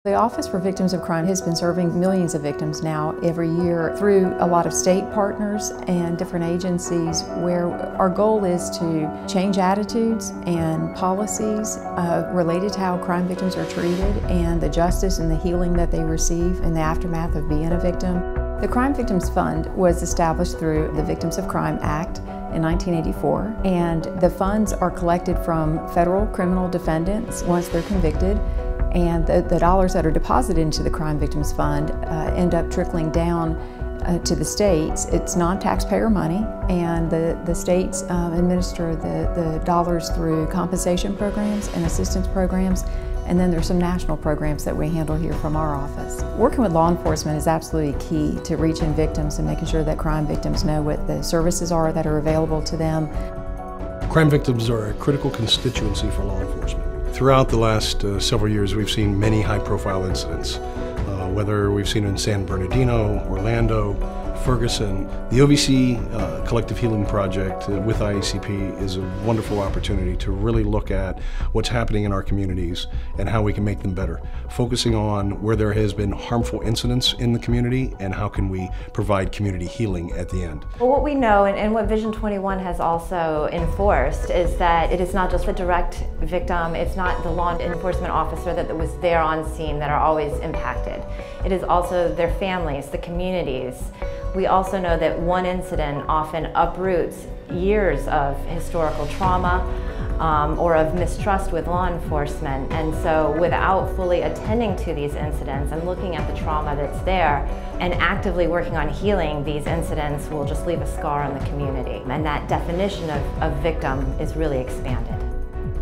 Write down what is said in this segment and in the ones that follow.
The Office for Victims of Crime has been serving millions of victims now every year through a lot of state partners and different agencies, where our goal is to change attitudes and policies related to how crime victims are treated and the justice and the healing that they receive in the aftermath of being a victim. The Crime Victims Fund was established through the Victims of Crime Act in 1984, and the funds are collected from federal criminal defendants once they're convicted. And the dollars that are deposited into the Crime Victims Fund end up trickling down to the states. It's non-taxpayer money, and the states administer the dollars through compensation programs and assistance programs, and then there's some national programs that we handle here from our office. Working with law enforcement is absolutely key to reaching victims and making sure that crime victims know what the services are that are available to them. Crime victims are a critical constituency for law enforcement. Throughout the last several years, we've seen many high-profile incidents, whether we've seen in San Bernardino, Orlando, Ferguson. The OVC Collective Healing Project with IACP is a wonderful opportunity to really look at what's happening in our communities and how we can make them better, focusing on where there has been harmful incidents in the community and how can we provide community healing at the end. Well, what we know and what Vision 21 has also enforced is that it is not just the direct victim, it's not the law enforcement officer that was there on scene that are always impacted. It is also their families, the communities. We also know that one incident often uproots years of historical trauma or of mistrust with law enforcement. And so without fully attending to these incidents and looking at the trauma that's there and actively working on healing these incidents will just leave a scar on the community. And that definition of victim is really expanded.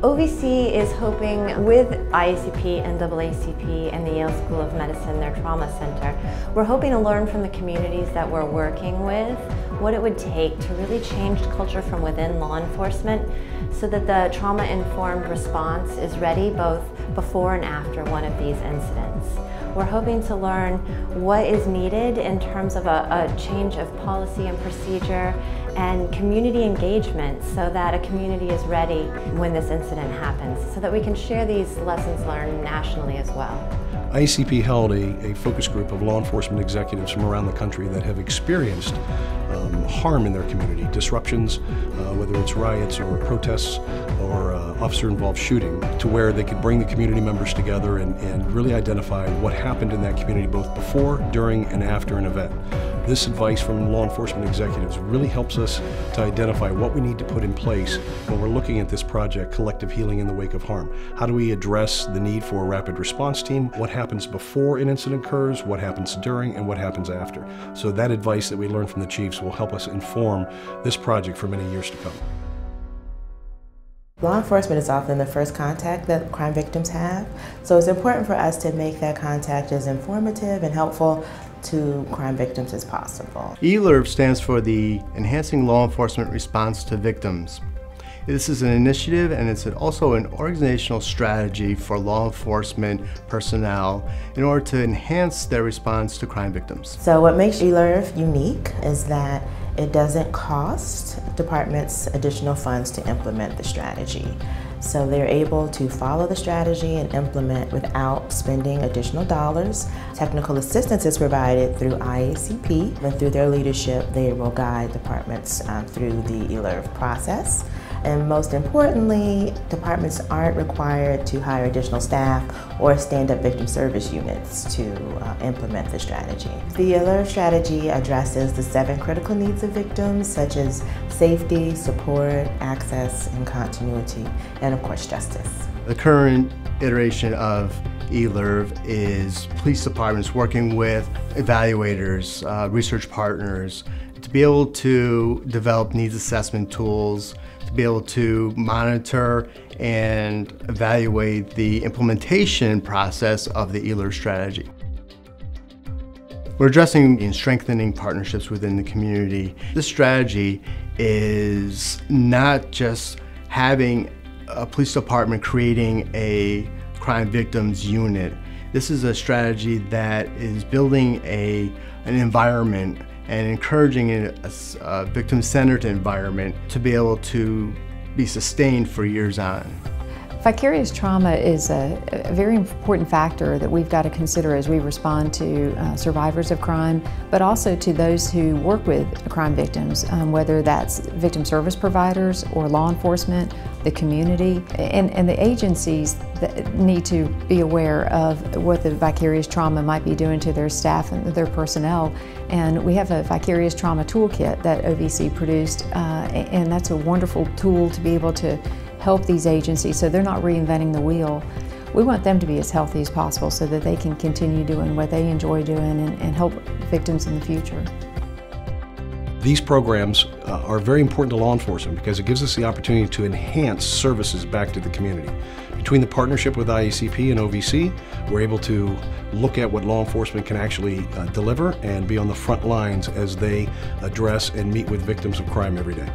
OVC is hoping with IACP, NAACP, and the Yale School of Medicine, their trauma center, we're hoping to learn from the communities that we're working with what it would take to really change culture from within law enforcement so that the trauma-informed response is ready both before and after one of these incidents. We're hoping to learn what is needed in terms of a change of policy and procedure and community engagement so that a community is ready when this incident happens, so that we can share these lessons learned nationally as well. IACP held a focus group of law enforcement executives from around the country that have experienced harm in their community, disruptions, whether it's riots or protests or officer-involved shooting, to where they could bring the community members together and really identify what happened in that community both before, during, and after an event. This advice from law enforcement executives really helps us to identify what we need to put in place when we're looking at this project, Collective Healing in the Wake of Harm. How do we address the need for a rapid response team? What happens before an incident occurs, what happens during, and what happens after? So that advice that we learn from the chiefs will help us inform this project for many years to come. Law enforcement is often the first contact that crime victims have, so it's important for us to make that contact as informative and helpful to crime victims as possible. ELIRV stands for the Enhancing Law Enforcement Response to Victims. This is an initiative, and it's also an organizational strategy for law enforcement personnel in order to enhance their response to crime victims. So what makes ELIRV unique is that it doesn't cost departments additional funds to implement the strategy. So they're able to follow the strategy and implement without spending additional dollars. Technical assistance is provided through IACP, and through their leadership, they will guide departments through the ELIRV process. And most importantly, departments aren't required to hire additional staff or stand up victim service units to implement the strategy. The ELIRV strategy addresses the 7 critical needs of victims, such as safety, support, access, and continuity, and of course, justice. The current iteration of ELIRV is police departments working with evaluators, research partners, to be able to develop needs assessment tools, to be able to monitor and evaluate the implementation process of the ELIRV strategy. We're addressing and strengthening partnerships within the community. This strategy is not just having a police department creating a crime victims unit. This is a strategy that is building an environment and encouraging a victim-centered environment to be able to be sustained for years on. Vicarious trauma is a very important factor that we've got to consider as we respond to survivors of crime, but also to those who work with crime victims, whether that's victim service providers or law enforcement, the community, and the agencies that need to be aware of what the vicarious trauma might be doing to their staff and their personnel. And we have a vicarious trauma toolkit that OVC produced, and that's a wonderful tool to be able to help these agencies so they're not reinventing the wheel. We want them to be as healthy as possible so that they can continue doing what they enjoy doing and help victims in the future. These programs are very important to law enforcement because it gives us the opportunity to enhance services back to the community. Between the partnership with IACP and OVC, we're able to look at what law enforcement can actually deliver and be on the front lines as they address and meet with victims of crime every day.